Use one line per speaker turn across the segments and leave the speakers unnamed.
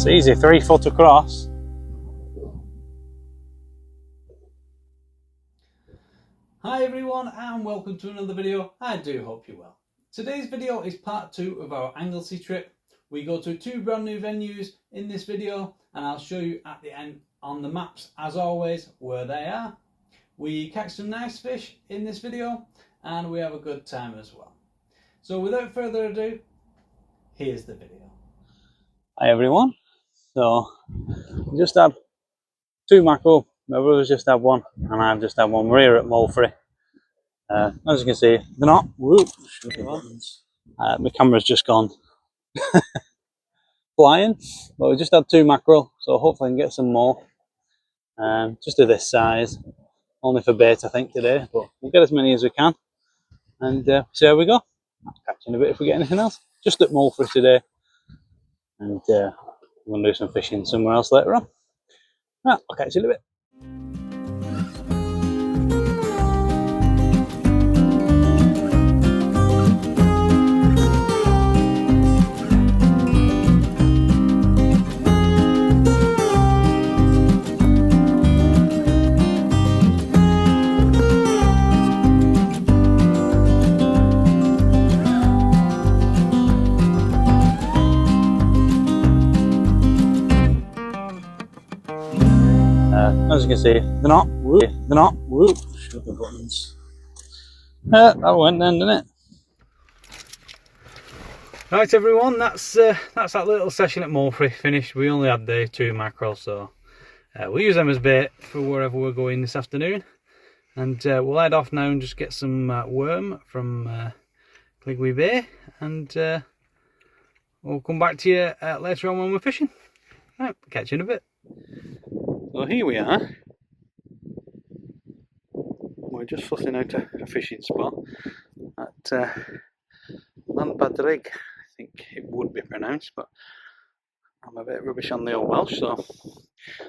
That's easy, 3 foot across.
Hi everyone and welcome to another video. I do hope you're well. Today's video is part 2 of our Anglesey trip. We go to 2 brand new venues in this video and I'll show you at the end on the maps as always where they are. We catch some nice fish in this video and we have a good time as well. So without further ado, here's the video.
Hi everyone. So we just had 2 mackerel. My brother's just had one and I've just had one. We're here at Moelfre. As you can see, they're not. Whoop, my camera's just gone flying. But we just had 2 mackerel, so hopefully I can get some more. Just of this size, only for bait I think today, but we'll get as many as we can and see how we go. I'll catch you in a bit if we get anything else. Just at Moelfre today, and we're going to do some fishing somewhere else later on. Right, I'll catch you in a bit. As you can see, they're not. Whoop, sugar buttons. That went then, didn't it?
Right everyone, that's that little session at Moelfre finished. We only had the 2 mackerel, so we'll use them as bait for wherever we're going this afternoon. And we'll head off now and just get some worm from Cligwee Bay, and we'll come back to you later on when we're fishing. Right, catch you in a bit. So here we are. We're just fussing out a fishing spot at Llanbadrig, I think it would be pronounced, but I'm a bit rubbish on the old Welsh, so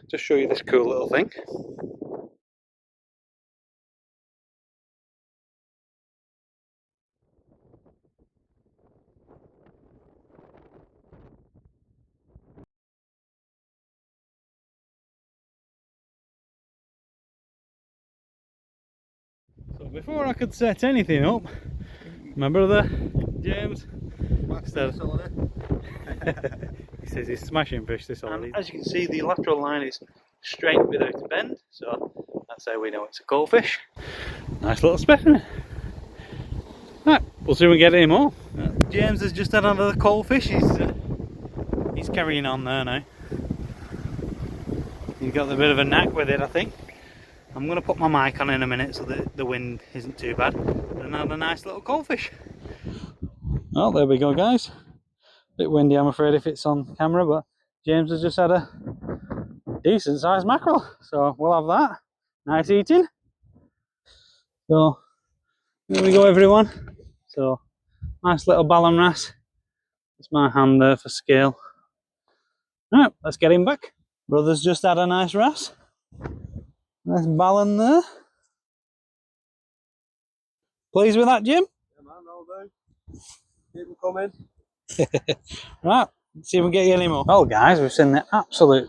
just show you this cool little thing. So before I could set anything up, my brother James said he says he's smashing fish this holiday. As you can see, the lateral line is straight without a bend, so that's how we know it's a coalfish. Nice little specimen. Right, we'll see if we get any more. James has just had another coalfish. He's carrying on there now. He's got a bit of a knack with it, I think. I'm going to put my mic on in a minute so that the wind isn't too bad. And have a nice little coalfish. Well, there we go, guys. Bit windy, I'm afraid, if it's on camera, but James has just had a decent sized mackerel, so we'll have that. Nice eating. So there we go, everyone. So nice little ballon wrasse. That's my hand there for scale. Alright, let's get him back. Brother's just had a nice wrasse. Nice ballon there. Pleased with that, Jim?
Yeah, man, I'll do. Keep them coming.
Right, let's see if we can get you any more. Well, guys, we've seen the absolute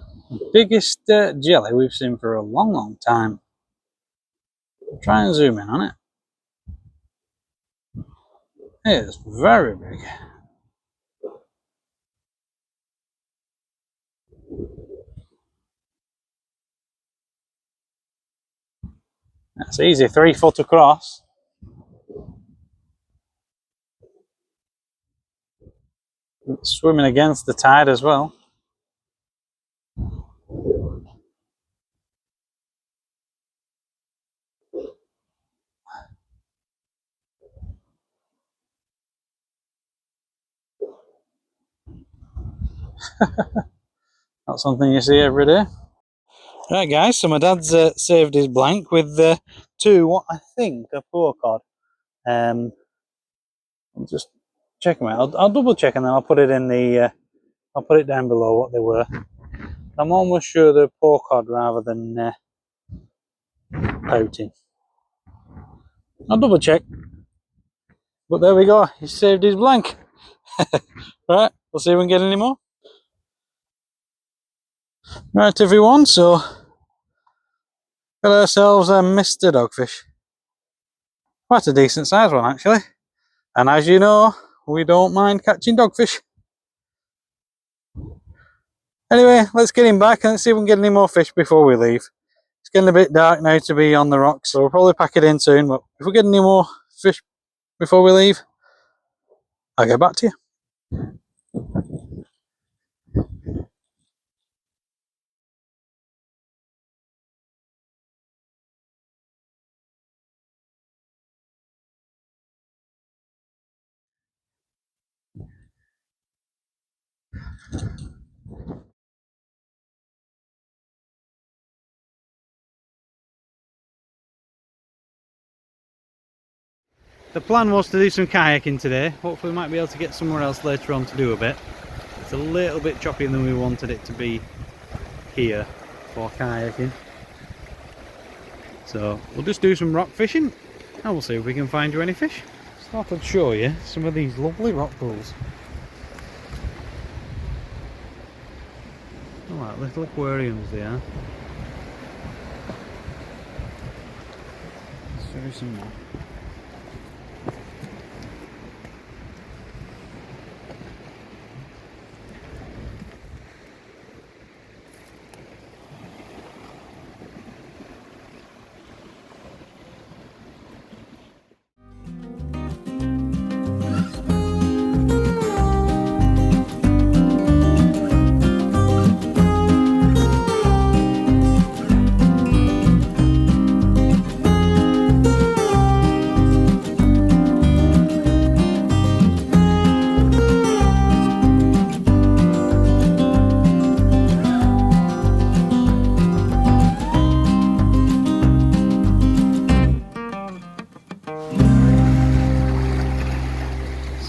biggest jelly we've seen for a long, long time. Try and zoom in on it. It is very big. That's easy, 3 foot across. It's swimming against the tide as well. Not something you see every day. Right, guys, so my dad's saved his blank with 2, what I think are porth. I'll just check them out. I'll double check and then I'll put it in the I'll put it down below what they were. I'm almost sure they're porth rather than pouting. I'll double check. But there we go, he saved his blank. Right, we'll see if we can get any more.
Right everyone, so got ourselves a Mr. Dogfish. Quite a decent sized one actually. And as you know, we don't mind catching dogfish. Anyway, let's get him back and let's see if we can get any more fish before we leave. It's getting a bit dark now to be on the rocks, so we'll probably pack it in soon, but if we get any more fish before we leave, I'll get back to you. The plan was to do some kayaking today. Hopefully we might be able to get somewhere else later on to do a bit. It's a little bit choppier than we wanted it to be here for kayaking. So we'll just do some rock fishing and we'll see if we can find you any fish. Just thought I'd show you some of these lovely rock pools. Oh, like little aquariums they are. Let's show you some more.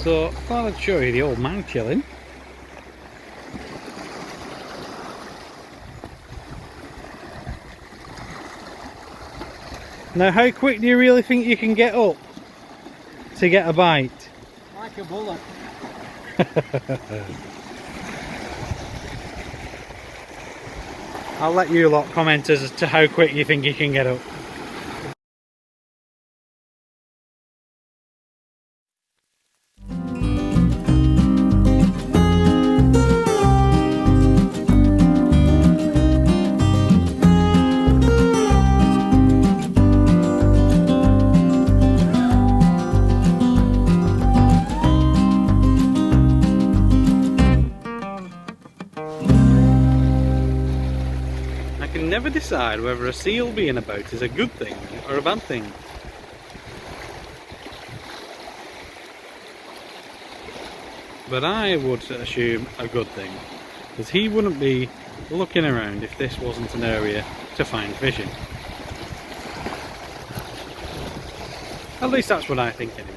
So I thought I'd show you the old man chilling. Now how quick do you really think you can get up to get a bite?
Like a bullet.
I'll let you lot comment as to how quick you think you can get up. I can never decide whether a seal being about is a good thing or a bad thing. But I would assume a good thing, because he wouldn't be looking around if this wasn't an area to find fishing. At least that's what I think anyway.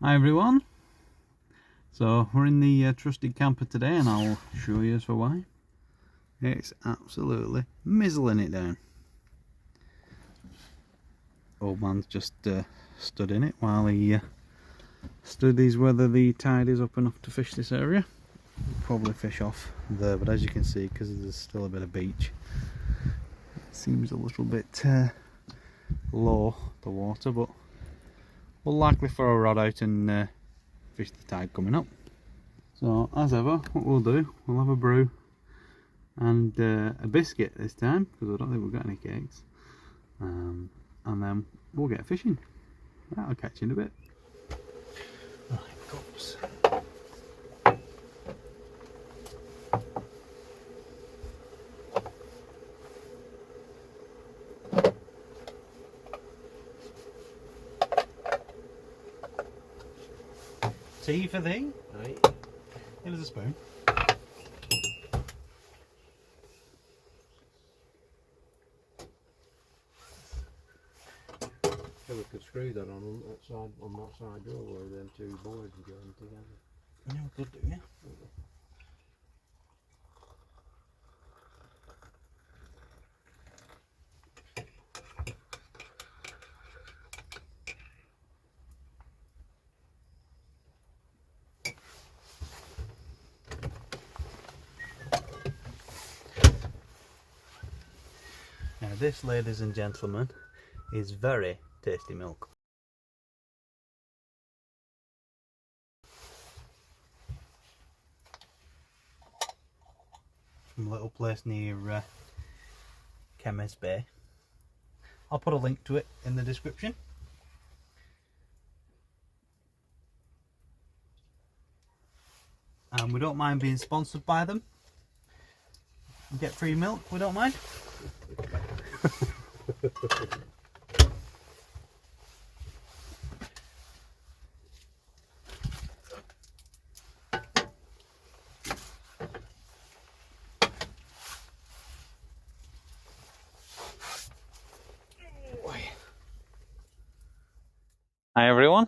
Hi everyone, so we're in the trusted camper today and I'll show you as for why. It's absolutely mizzling it down. Old man's just stood in it while he studies whether the tide is up enough to fish this area. We'll probably fish off there, but as you can see, because there's still a bit of beach, it seems a little bit low, the water, but we'll likely throw a rod out and fish the tide coming up. So as ever, what we'll do, we'll have a brew and a biscuit this time, because I don't think we've got any cakes, and then we'll get fishing. Right, I'll catch you in a bit. Right, cups. Tea for thee?
Right.
Here's a spoon.
So we could screw that on that side door where them two boards are going together.
Yeah, we could do, yeah. Now this, ladies and gentlemen, is very tasty milk. From a little place near Chemist Bay. I'll put a link to it in the description. And we don't mind being sponsored by them. Get free milk, we don't mind.
Hi everyone.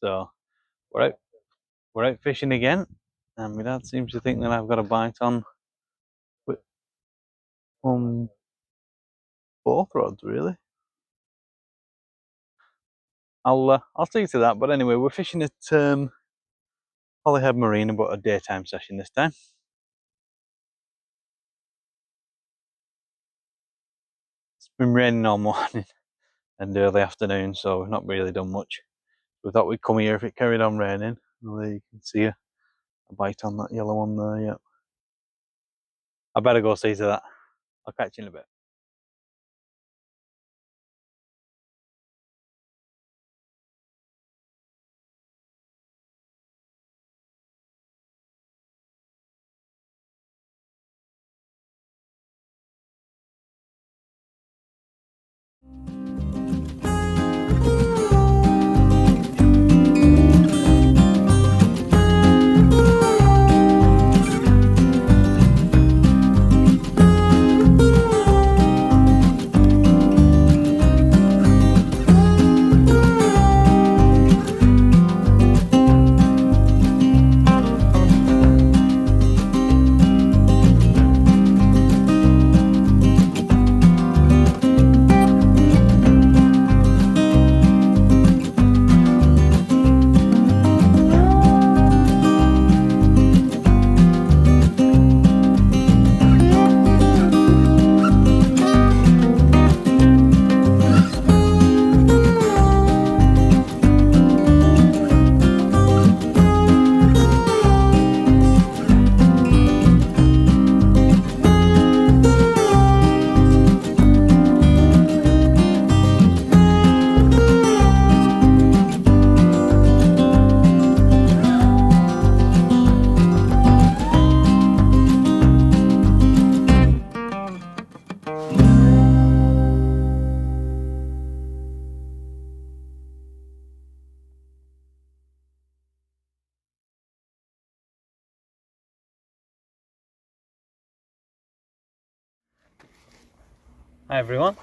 So we're out fishing again, and my dad seems to think that I've got a bite on both rods really. I'll stick to that, but anyway, we're fishing at Holyhead Marina, but a daytime session this time. It's been raining all morning and early afternoon, so we've not really done much. We thought we'd come here if it carried on raining. Well, there you can see a bite on that yellow one there, yeah. I better go see to that. I'll catch you in a bit.
Hi everyone.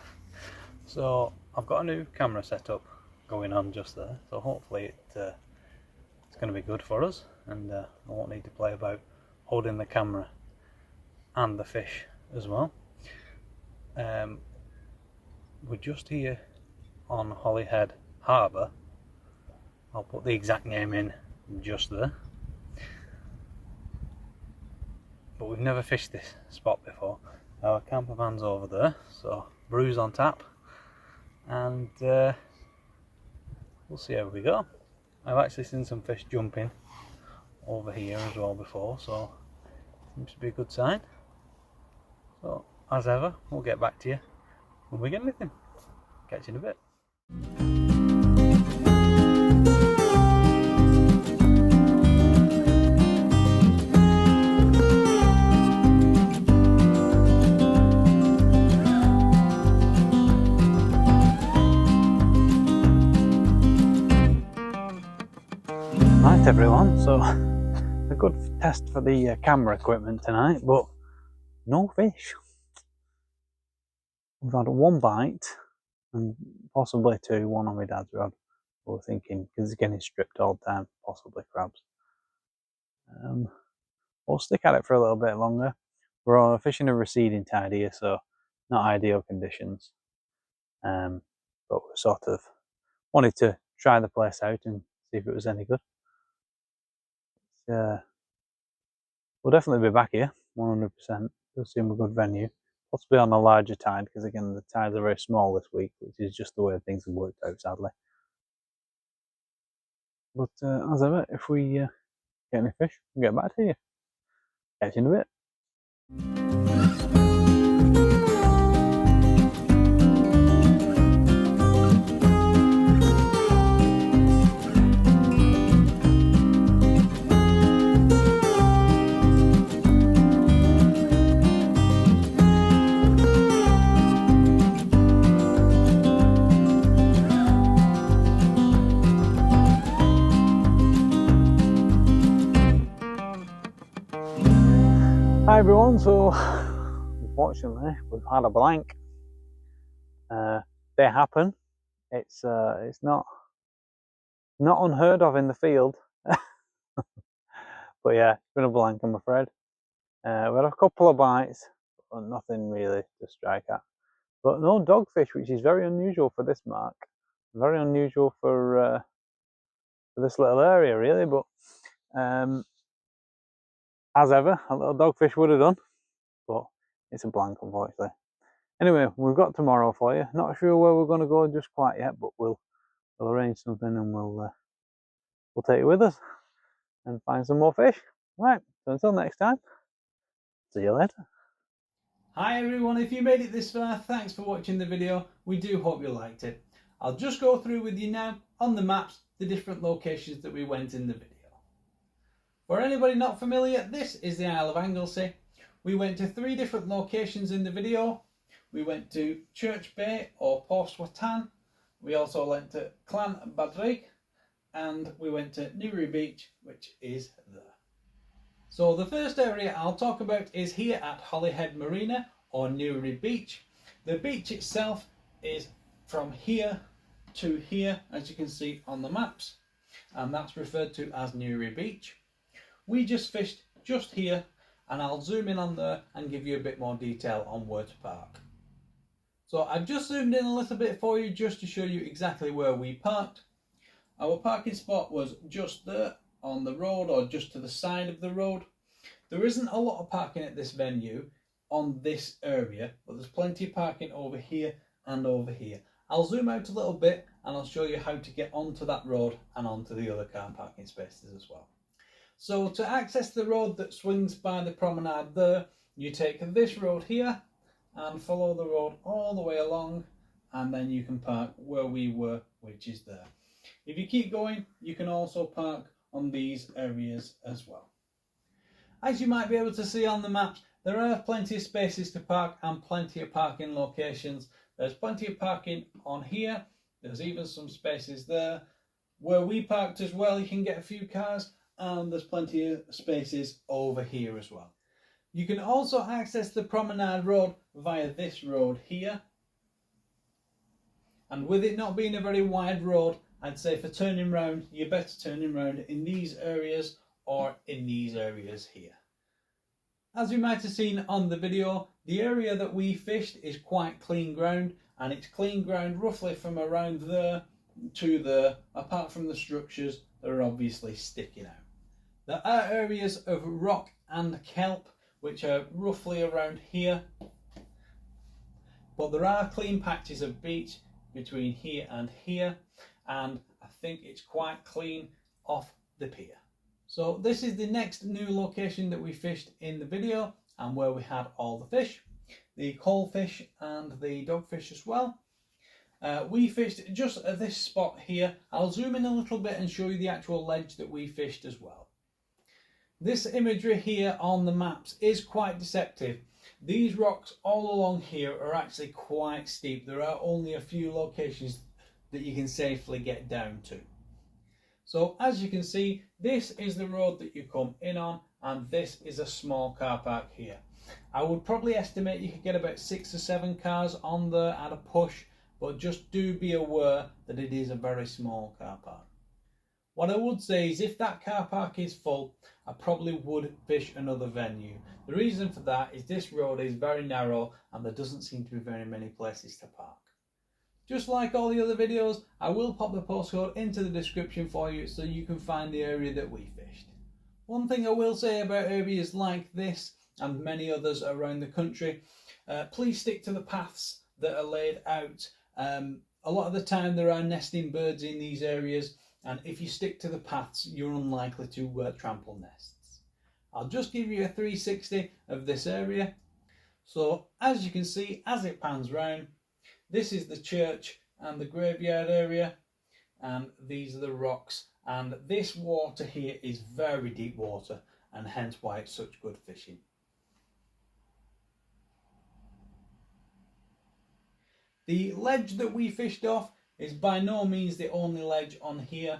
So I've got a new camera setup going on just there, so hopefully it's going to be good for us, and I won't need to play about holding the camera and the fish as well. We're just here on Holyhead Harbor. I'll put the exact name in just there. But we've never fished this spot before. Our camper van's over there, so brew's on tap, and we'll see how we go. I've actually seen some fish jumping over here as well before, so seems to be a good sign. So as ever, we'll get back to you when we get anything. Catch you in a bit. Right everyone, so a good test for the camera equipment tonight, but no fish. We've had one bite and possibly two, one on my dad's rod. We're thinking, because it's getting stripped all the time, possibly crabs. We'll stick at it for a little bit longer. We're fishing a receding tide here, so not ideal conditions. But we sort of wanted to try the place out and see if it was any good. We'll definitely be back here, 100%. It'll seem a good venue. Possibly on a larger tide, because again, the tides are very small this week, which is just the way things have worked out, sadly. But as ever, if we get any fish, we'll get back to you. Catch you in a bit. Hi everyone, so unfortunately we've had a blank. They happen. It's not unheard of in the field. But yeah, it's been a blank, I'm afraid. We had a couple of bites, but nothing really to strike at. But no dogfish, which is very unusual for this mark. Very unusual for this little area, really. But as ever, a little dogfish would have done, but it's a blank, unfortunately. Anyway, we've got tomorrow for you. Not sure where we're going to go just quite yet, but we'll arrange something and we'll take it with us and find some more fish. Right, so until next time, see you later.
Hi everyone, if you made it this far, thanks for watching the video. We do hope you liked it. I'll just go through with you now on the maps the different locations that we went in the video. For anybody not familiar, this is the Isle of Anglesey. We went to 3 different locations in the video. We went to Church Bay or Porth Swtan. We also went to Llanbadrig, and we went to Newry Beach, which is there. So the first area I'll talk about is here at Holyhead Marina or Newry Beach. The beach itself is from here to here, as you can see on the maps, and that's referred to as Newry Beach. We just fished just here, and I'll zoom in on there and give you a bit more detail on where to park. So I've just zoomed in a little bit for you just to show you exactly where we parked. Our parking spot was just there on the road, or just to the side of the road. There isn't a lot of parking at this venue on this area, but there's plenty of parking over here and over here. I'll zoom out a little bit and I'll show you how to get onto that road and onto the other car parking spaces as well. So to access the road that swings by the promenade there, you take this road here and follow the road all the way along, and then you can park where we were, which is there. If you keep going, you can also park on these areas as well. As you might be able to see on the maps, there are plenty of spaces to park and plenty of parking locations. There's plenty of parking on here. There's even some spaces there. Where we parked as well, you can get a few cars, and there's plenty of spaces over here as well. You can also access the promenade road via this road here. And with it not being a very wide road, I'd say for turning round, you're better turning round in these areas or in these areas here.
as you might have seen on the video, the area that we fished is quite clean ground, and it's clean ground roughly from around there to there, apart from the structures that are obviously sticking out. There are areas of rock and kelp which are roughly around here, but there are clean patches of beach between here and here, and I think it's quite clean off the pier. So this is the next new location that we fished in the video, and where we had all the fish, the coalfish and the dogfish as well. We fished just at this spot here. I'll zoom in a little bit and show you the actual ledge that we fished as well. This imagery here on the maps is quite deceptive. These rocks all along here are actually quite steep. There are only a few locations that you can safely get down to. So as you can see, this is the road that you come in on, and this is a small car park here. I would probably estimate you could get about 6 or 7 cars on there at a push, but just do be aware that it is a very small car park. What I would say is if that car park is full, I probably would fish another venue. The reason for that is this road is very narrow and there doesn't seem to be very many places to park. Just like all the other videos, I will pop the postcode into the description for you so you can find the area that we fished. One thing I will say about areas like this and many others around the country, please stick to the paths that are laid out. A lot of the time there are nesting birds in these areas, and if you stick to the paths you're unlikely to trample nests. I'll just give you a 360 of this area. So as you can see, as it pans round, this is the church and the graveyard area, and these are the rocks, and this water here is very deep water, and hence why it's such good fishing. The ledge that we fished off is by no means the only ledge on here.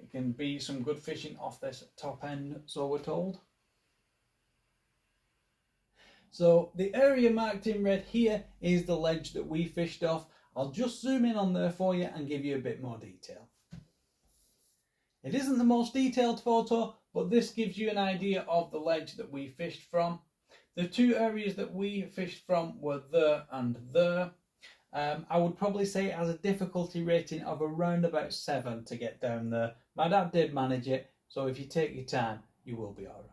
It can be some good fishing off this top end, so we're told. So the area marked in red here is the ledge that we fished off. I'll just zoom in on there for you and give you a bit more detail. It isn't the most detailed photo, but this gives you an idea of the ledge that we fished from. The two areas that we fished from were there and there. I would probably say it has a difficulty rating of around about 7 to get down there. My dad did manage it, so if you take your time, you will be alright.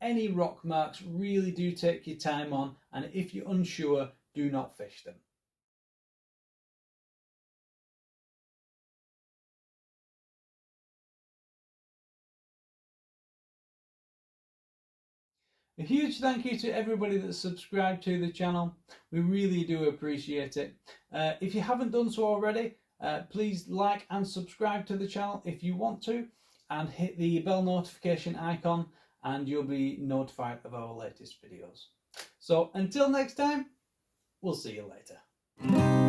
Any rock marks really do take your time on, and if you're unsure, do not fish them. A huge thank you to everybody that's subscribed to the channel. We really do appreciate it. If you haven't done so already, please like and subscribe to the channel if you want to, and hit the bell notification icon and you'll be notified of our latest videos. So until next time, we'll see you later.